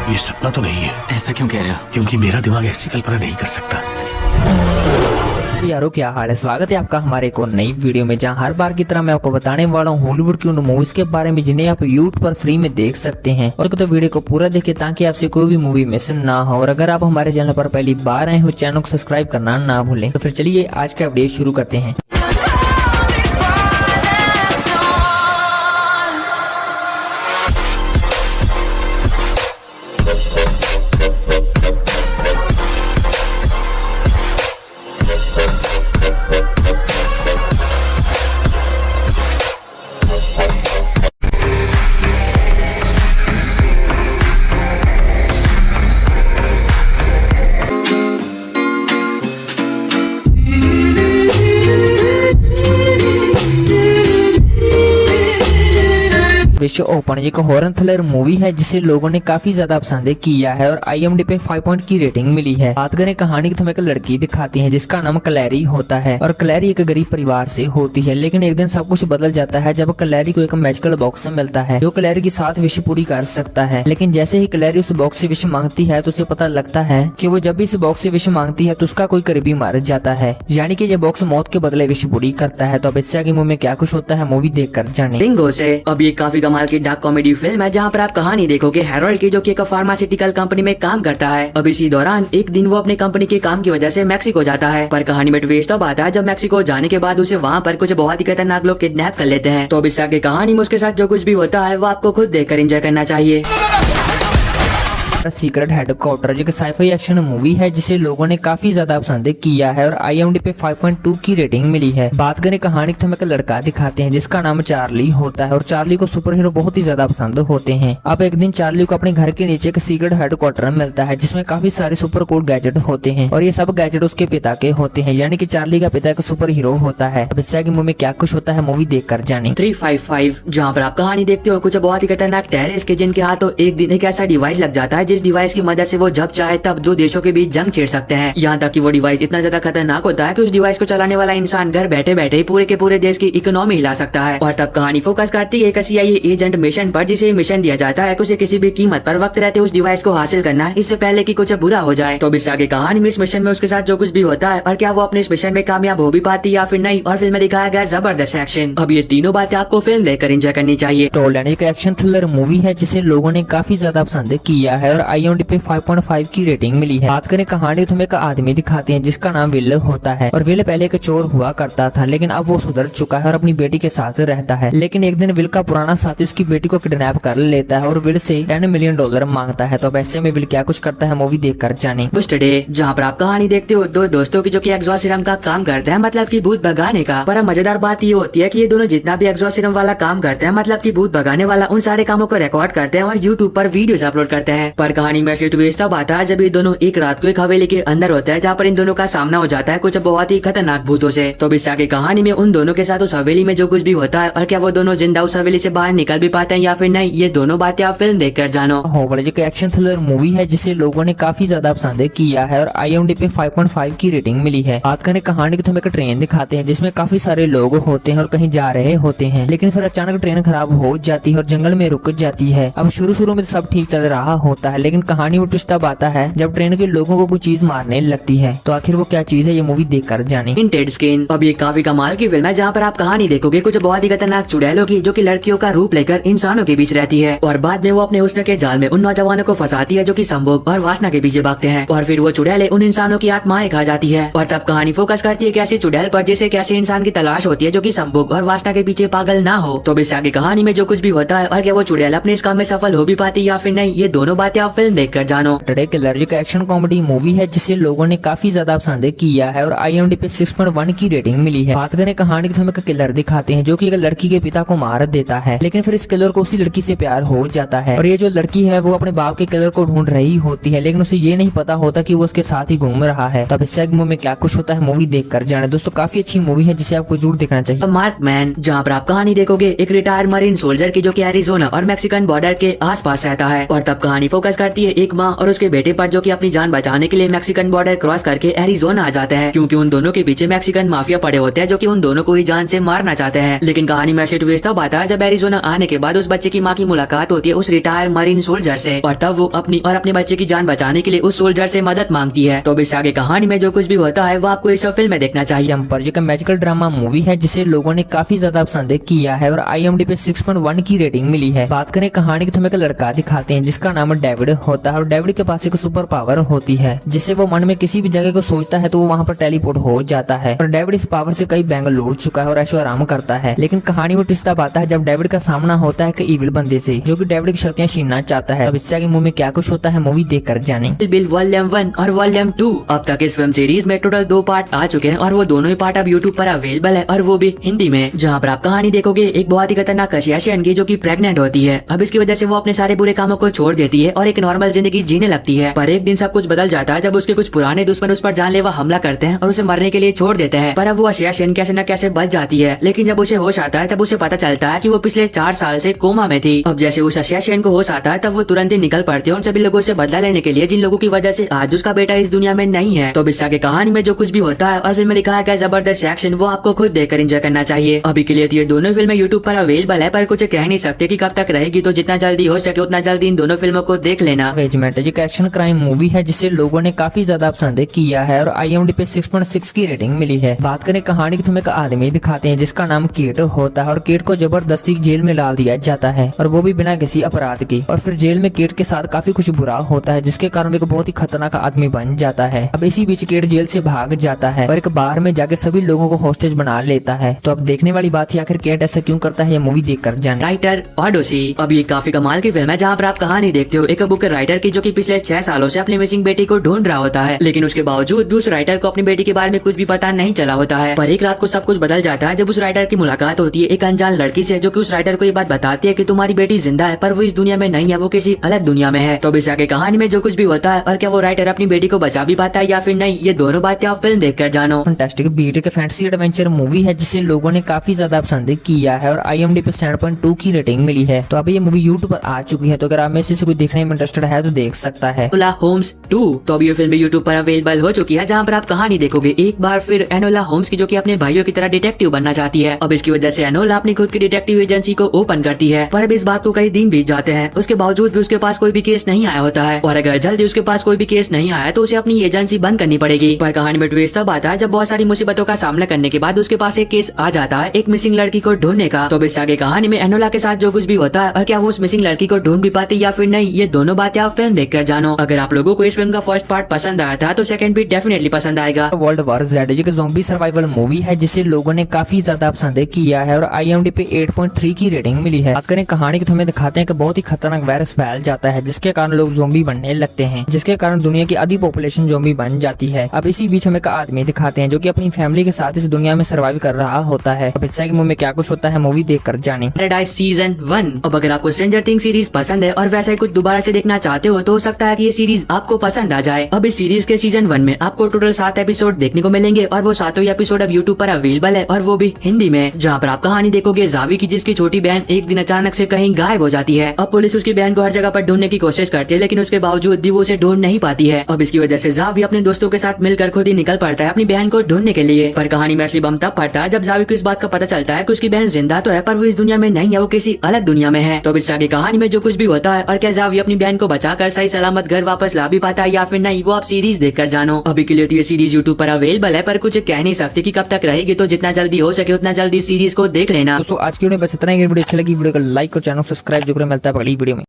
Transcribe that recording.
ये सपना तो नहीं है। ऐसा क्यों कह रहे हो? क्योंकि मेरा दिमाग ऐसी कल्पना नहीं कर सकता। यारो क्या हाल है, स्वागत है आपका हमारे एक और नई वीडियो में, जहां हर बार की तरह मैं आपको बताने वाला हूं हॉलीवुड की उन मूवीज के बारे में जिन्हें आप यूट्यूब पर फ्री में देख सकते हैं। और तो वीडियो को पूरा देखें ताकि आपसे कोई भी मूवी मिस ना हो। और अगर आप हमारे चैनल पर पहली बार आए हो, चैनल को सब्सक्राइब करना ना भूलें। तो फिर चलिए आज का वीडियो शुरू करते हैं। विश्व ओपन एक हॉरर थ्रिलर मूवी है जिसे लोगों ने काफी ज्यादा पसंद किया है और IMDb पे 5 पॉइंट की रेटिंग मिली है। बात करें कहानी की तो हमें एक लड़की दिखाती है जिसका नाम क्लैरी होता है और क्लैरी एक गरीब परिवार से होती है, लेकिन एक दिन सब कुछ बदल जाता है जब क्लैरी को एक मैजिकल बॉक्स मिलता है जो क्लैरी की 7 विश पूरी कर सकता है। लेकिन जैसे ही क्लैरी उस बॉक्स से विश मांगती है तो उसे पता लगता है कि वो जब भी इस बॉक्स से विश मांगती है तो उसका कोई करीबी मर जाता है, यानी कि ये बॉक्स मौत के बदले विश पूरी करता है। तो अब इससे आगे मुंह में क्या कुछ होता है मूवी देखकर जाने। बिंगो से अब ये काफी कमाल की डार्क कॉमेडी फिल्म है जहाँ पर आप कहानी देखोगे हैरोल्ड की, जो कि एक फार्मास्यूटिकल कंपनी में काम करता है। अब इसी दौरान एक दिन वो अपने कंपनी के काम की वजह से मैक्सिको जाता है, पर कहानी में ट्विस्ट तब आता है जब मैक्सिको जाने के बाद उसे वहाँ पर कुछ बहुत ही खतरनाक लोग किडनैप कर लेते हैं। तो अब इससे आगे कहानी में उसके साथ जो कुछ भी होता है वो आपको खुद देखकर एंजॉय करना चाहिए। सीक्रेट हेडक्वार्टर जो कि साइफाई एक्शन मूवी है जिसे लोगों ने काफी ज्यादा पसंद किया है और IMDb पे 5.2 की रेटिंग मिली है। बात करें कहानी की तो हमें एक लड़का दिखाते हैं जिसका नाम चार्ली होता है और चार्ली को सुपर हीरो बहुत ही ज्यादा पसंद होते हैं। अब एक दिन चार्ली को अपने घर के नीचे एक सीक्रेट हेडक्वार्टर मिलता है जिसमें काफी सारे सुपर कूल गैजेट होते हैं और ये सब गैजेट उसके पिता के होते हैं, यानी कि चार्ली का पिता एक सुपर हीरो होता है। अब इससे आगे मूवी में क्या कुछ होता है मूवी देख कर जाने। 355 जहाँ पर आप कहानी देखते हो कुछ बहुत ही खतरनाक टेररिस्ट के जिनके हाथों एक दिन एक ऐसा डिवाइस लग जाता है जिस डिवाइस की मदद से वो जब चाहे तब दो देशों के बीच जंग छेड़ सकते हैं। यहाँ तक कि वो डिवाइस इतना ज्यादा खतरनाक होता है कि उस डिवाइस को चलाने वाला इंसान घर बैठे बैठे पूरे के पूरे देश की इकोनॉमी हिला सकता है। और तब कहानी फोकस करती है एक CIA एजेंट मिशन पर, जिसे मिशन दिया जाता है उसे किसी भी कीमत पर वक्त रहते उस डिवाइस को हासिल करना इससे पहले कि कुछ बुरा हो जाए। तो इससे आगे कहानी में इस मिशन में उसके साथ जो कुछ भी होता है और क्या वो अपने इस मिशन में कामयाब हो भी पाती या फिर नहीं, और फिल्म में दिखाया गया जबरदस्त एक्शन। अब ये तीनों बातें आपको फिल्म देखकर एंजॉय करनी चाहिए। ट्रोलैंड एक एक्शन थ्रिलर मूवी है जिसे लोगों ने काफी ज्यादा पसंद किया है और IMDb पे 5.5 की रेटिंग मिली है। बात करें कहानी तो हमें एक आदमी दिखाते हैं जिसका नाम विल होता है और विल पहले एक चोर हुआ करता था, लेकिन अब वो सुधर चुका है और अपनी बेटी के साथ रहता है। लेकिन एक दिन विल का पुराना साथी उसकी बेटी को किडनैप कर लेता है और विल से $10 मिलियन मांगता है। तो अब ऐसे में विल क्या कुछ करता है मूवी देख कर जाने। बुस्टरडे जहाँ पर आप कहानी देखते हो दो दोस्तों की जो कि एग्जॉर्सिज्म का काम करते हैं, मतलब कि भूत भगाने का। पर मजेदार बात ये होती है कि ये दोनों जितना भी एग्जॉर्सिज्म वाला काम करते हैं, मतलब कि भूत भगाने वाला, उन सारे कामों को रिकॉर्ड करते हैं और यूट्यूब पर वीडियोस अपलोड करते हैं। पर कहानी में ट्विस्ट तब आता है जब ये दोनों एक रात को एक हवेली के अंदर होता है जहाँ पर इन दोनों का सामना हो जाता है कुछ बहुत ही खतरनाक भूतों से। तो इस आगे कहानी में उन दोनों के साथ उस हवेली में जो कुछ भी होता है और क्या वो दोनों जिंदा उस हवेली से बाहर निकल भी पाते हैं या फिर नहीं, ये दोनों बातें आप फिल्म देखकर जानो। हॉलीवुड एक एक्शन थ्रिलर मूवी है जिसे लोगों ने काफी ज्यादा पसंद किया है और IMDb पे 5.5 की रेटिंग मिली है। बात करें कहानी की तो हमें एक ट्रेन दिखाते हैं जिसमें काफी सारे लोग होते हैं और कहीं जा रहे होते हैं, लेकिन फिर अचानक ट्रेन खराब हो जाती है और जंगल में रुक जाती है। अब शुरू में तो सब ठीक चल रहा होता है, लेकिन कहानी में ट्विस्ट तब आता है जब ट्रेन के लोगों को कुछ चीज मारने लगती है। तो आखिर वो क्या चीज है ये मूवी देखकर जाने। टिंटेड स्किन अब ये काफी कमाल की फिल्म है जहाँ पर आप कहानी देखोगे कुछ बहुत ही खतरनाक चुड़ैलों की, जो कि लड़कियों का रूप लेकर इंसानों के बीच रहती है और बाद में वो अपने हुस्न के जाल में उन नौजवानों को फंसाती है जो कि संभोग और वासना के पीछे भागते हैं और फिर वो चुड़ैलें उन इंसानों की आत्माएं खा जाती है। और तब कहानी फोकस करती है कि ऐसी चुड़ैल पर जिसे कैसे इंसान की तलाश होती है जो कि संभोग और वासना के पीछे पागल ना हो। तो इस आगे कहानी में जो कुछ भी होता है और क्या वो चुड़ैल अपने इस काम में सफल हो भी पाती या फिर नहीं, ये दोनों बातें आप फिल्म देखकर जानो। किलर एक एक्शन कॉमेडी मूवी है जिसे लोगों ने काफी ज्यादा पसंद किया है और IMDb पे 6.1 की रेटिंग मिली है। बात करें कहानी की तो हमें एक किलर दिखाते हैं जो कि एक लड़की के पिता को मार देता है, लेकिन फिर इस किलर को उसी लड़की से प्यार हो जाता है और ये जो लड़की है वो अपने बाप के किलर को ढूंढ रही होती है, लेकिन उसे ये नहीं पता होता कि वो उसके साथ ही घूम रहा है। तो अब इस मूवी में क्या कुछ होता है मूवी देख कर जाने। दोस्तों काफी अच्छी मूवी है जिसे आपको जरूर देखना चाहिए। मार्क मैन जहाँ पर आप कहानी देखोगे एक रिटायर्ड मरीन सोल्जर की, जो कि एरिजोना और मैक्सिकन बॉर्डर के आसपास रहता है और तब कहानी फोकस फोकस करती है एक माँ और उसके बेटे पर, जो कि अपनी जान बचाने के लिए मैक्सिकन बॉर्डर क्रॉस करके एरिजोना आ जाते हैं, क्योंकि उन दोनों के पीछे मैक्सिकन माफिया पड़े होते हैं जो कि उन दोनों को ही जान से मारना चाहते हैं। लेकिन कहानी में ऐसे ट्विस्ट तब आता है जब एरिजोना आने के बाद उस बच्चे की माँ की मुलाकात होती है उस रिटायर मरीन सोल्जर से, और तब वो अपनी और अपने बच्चे की जान बचाने के लिए उस सोल्जर से मदद मांगती है। तो इस आगे कहानी में जो कुछ भी होता है वो आपको इस फिल्म में देखना चाहिए। जंपर जो कि मैजिकल ड्रामा मूवी है जिसे लोगों ने काफी ज्यादा पसंद किया है और IMDb पे 6.1 की रेटिंग मिली है। बात करें कहानी की तो हमें एक लड़का दिखाते हैं जिसका नाम डेविड होता है और डेविड के पास एक सुपर पावर होती है जिससे वो मन में किसी भी जगह को सोचता है तो वो वहाँ पर टेलीपोर्ट हो जाता है। और डेविड इस पावर से कई बैंक लूट चुका है और ऐशो आराम करता है। लेकिन कहानी में ट्विस्ट तब आता है जब डेविड का सामना होता है एक इविल बंदे से जो कि डेविड की शक्तियां छीनना चाहता है। अब इससे आगे मुंह में क्या कुछ होता है मूवी देख कर जाने। बिल वॉल्यूम 1 और वॉल्यूम 2 अब तक इस फिल्म सीरीज में टोटल 2 पार्ट आ चुके हैं और वो दोनों ही पार्ट अब यूट्यूब पर अवेलेबल है और वो भी हिंदी में, जहाँ पर आप कहानी देखोगे एक बहुत ही खतरनाक एशियन की जो कि प्रेग्नेंट होती है। अब इसकी वजह से वो अपने सारे बुरे कामों को छोड़ देती है और एक नॉर्मल जिंदगी जीने लगती है। पर एक दिन सब कुछ बदल जाता है जब उसके कुछ पुराने दुश्मन उस पर जानलेवा हमला करते हैं और उसे मरने के लिए छोड़ देते हैं। पर अब वो एशियन कैसे न कैसे बच जाती है। लेकिन जब उसे होश आता है तब उसे पता चलता है कि वो पिछले 4 साल से कोमा में थी। अब जैसे उस एशियन को होश आता है तब वो तुरंत ही निकल पड़ती है उन सभी लोगों से बदला लेने के लिए जिन लोगों की वजह से आज उसका बेटा इस दुनिया में नहीं है। तो इस आगे कहानी में जो कुछ भी होता है और फिल्म में लिखा है जबरदस्त एक्शन, वो आपको खुद देखकर एंजॉय करना चाहिए। अभी के लिए ये दोनों फिल्में यूट्यूब पर अवेलेबल है, पर कुछ कह नहीं सकते कि कब तक रहेगी, तो जितना जल्दी हो सके उतना जल्दी इन दोनों फिल्मों को देख लेना। अवेंजमेंट जो एक्शन क्राइम मूवी है जिसे लोगों ने काफी ज्यादा पसंद किया है और IMDb पे 6.6 की रेटिंग मिली है। बात करें कहानी की तो हमें एक आदमी दिखाते हैं जिसका नाम केट होता है और केट को जबरदस्ती जेल में डाल दिया जाता है और वो भी बिना किसी अपराध के। और फिर जेल में केट के साथ काफी कुछ बुरा होता है जिसके कारण एक बहुत ही खतरनाक आदमी बन जाता है। अब इसी बीच केट जेल से भाग जाता है और एक बार में जाकर सभी लोगों को हॉस्टेज बना लेता है। तो अब देखने वाली बात है आखिर केट ऐसा क्यों करता है, ये मूवी देख कर जाने। राइटर ऑडोसी अब ये काफी कमाल की फिल्म है जहाँ पर आप कहानी देखते हो एक बुक राइटर की जो कि पिछले 6 सालों से अपनी मिसिंग बेटी को ढूंढ रहा होता है। लेकिन उसके बावजूद भी उस राइटर को अपनी बेटी के बारे में कुछ भी पता नहीं चला होता है। पर एक रात को सब कुछ बदल जाता है जब उस राइटर की मुलाकात होती है एक अनजान लड़की से जो कि उस राइटर को ये बात बताती है कि तुम्हारी बेटी जिंदा है पर वो इस दुनिया में नहीं है, वो किसी अलग दुनिया में है। तो इस आगे कहानी में जो कुछ भी होता है और क्या वो राइटर अपनी बेटी को बचा भी पाता है या फिर नहीं, ये दोनों बातें आप फिल्म देख कर जानो। फैंटास्टिक बीट के फैंटेसी एडवेंचर मूवी है जिसे लोगों ने काफी ज्यादा पसंद किया है और IMDb पे 7.2 की रेटिंग मिली है। तो अभी ये मूवी यूट्यूब पर आ चुकी है, तो अगर आप में से कोई देखने में इंटरेस्टेड है तो देख सकता है। एनोला होम्स 2 तो अभी ये फिल्म भी यूट्यूब पर अवेलेबल हो चुकी है, जहाँ पर आप कहानी देखोगे एक बार फिर एनोला होम्स की जो कि अपने भाइयों की तरह डिटेक्टिव बनना चाहती है। अब इसकी वजह से एनोला अपनी खुद की डिटेक्टिव एजेंसी को ओपन करती है। पर अब इस बात को कई दिन बीत जाते हैं, उसके बावजूद भी उसके पास कोई भी केस नहीं आया होता है और अगर जल्दी उसके पास कोई भी केस नहीं आया तो उसे अपनी एजेंसी बंद करनी पड़ेगी। पर कहानी में ट्विस्ट तब आता है जब बहुत सारी मुसीबतों का सामना करने के बाद उसके पास एक केस आ जाता है एक मिसिंग लड़की को ढूंढने का। तो इस आगे कहानी में एनोला के साथ जो कुछ भी होता है और क्या वो उस मिसिंग लड़की को ढूंढ भी पाती या फिर नहीं, ये दोनों बातें आप फिल्म देखकर जानो। अगर आप लोगों को इस फिल्म का फर्स्ट पार्ट पसंद आया था तो सेकंड भी डेफिनेटली पसंद आएगा। वर्ल्ड वॉर Z जो कि ज़ॉम्बी सर्वाइवल मूवी है जिसे लोगों ने काफी ज्यादा पसंद किया है और IMDb पे 8.3 की रेटिंग मिली है। बात करें कहानी की तो हमें दिखाते हैं कि बहुत ही खतरनाक वायरस फैल जाता है जिसके कारण लोग ज़ॉम्बी बनने लगते हैं, जिसके कारण दुनिया की आधी पॉपुलेशन ज़ॉम्बी बन जाती है। अब इसी बीच हमें एक आदमी दिखाते हैं जो कि अपनी फैमिली के साथ इस दुनिया में सर्वाइव कर रहा होता है। अब इससे मुंह में क्या कुछ होता है मूवी देख कर जाने। पैराडाइज सीजन 1 अब अगर आपको स्ट्रेंजर थिंग्स सीरीज पसंद है और वैसा ही कुछ दोबारा से देखना चाहते हो तो हो सकता है कि ये सीरीज आपको पसंद आ जाए। अब इस सीरीज के सीजन 1 में आपको टोटल 7 एपिसोड देखने को मिलेंगे और वो 7 एपिसोड अब यूट्यूब पर अवेलेबल है और वो भी हिंदी में, जहाँ पर आप कहानी देखोगे जावी की जिसकी छोटी बहन एक दिन अचानक से कहीं गायब हो जाती है। अब पुलिस उसकी बहन को हर जगह पर ढूंढने की कोशिश करती है लेकिन उसके बावजूद भी वो उसे ढूंढ नहीं पाती है। अब इसकी वजह से जावी अपने दोस्तों के साथ मिलकर खुद ही निकल पड़ता है अपनी बहन को ढूंढने के लिए। पर कहानी में असली बम तब पड़ता है जब जावी को इस बात का पता चलता है कि उसकी बहन जिंदा तो है पर वो इस दुनिया में नहीं है, वो किसी अलग दुनिया में है। तो इससे आगे कहानी में जो कुछ भी होता है और क्या जावी अपनी बहन को बचाकर सही सलामत घर वापस ला भी पाता है या फिर नहीं, वो आप सीरीज देखकर जानो। अभी के लिए तो ये सीरीज यूट्यूब पर अवेलेबल है पर कुछ कह नहीं सकते कि कब तक रहेगी, तो जितना जल्दी हो सके उतना जल्दी सीरीज को देख लेना। दोस्तों आज की वीडियो में बस इतना ही। वीडियो अच्छी लगी वीडियो को लाइक और चैनल सब्सक्राइब जरूर। मिलता है अगली वीडियो में।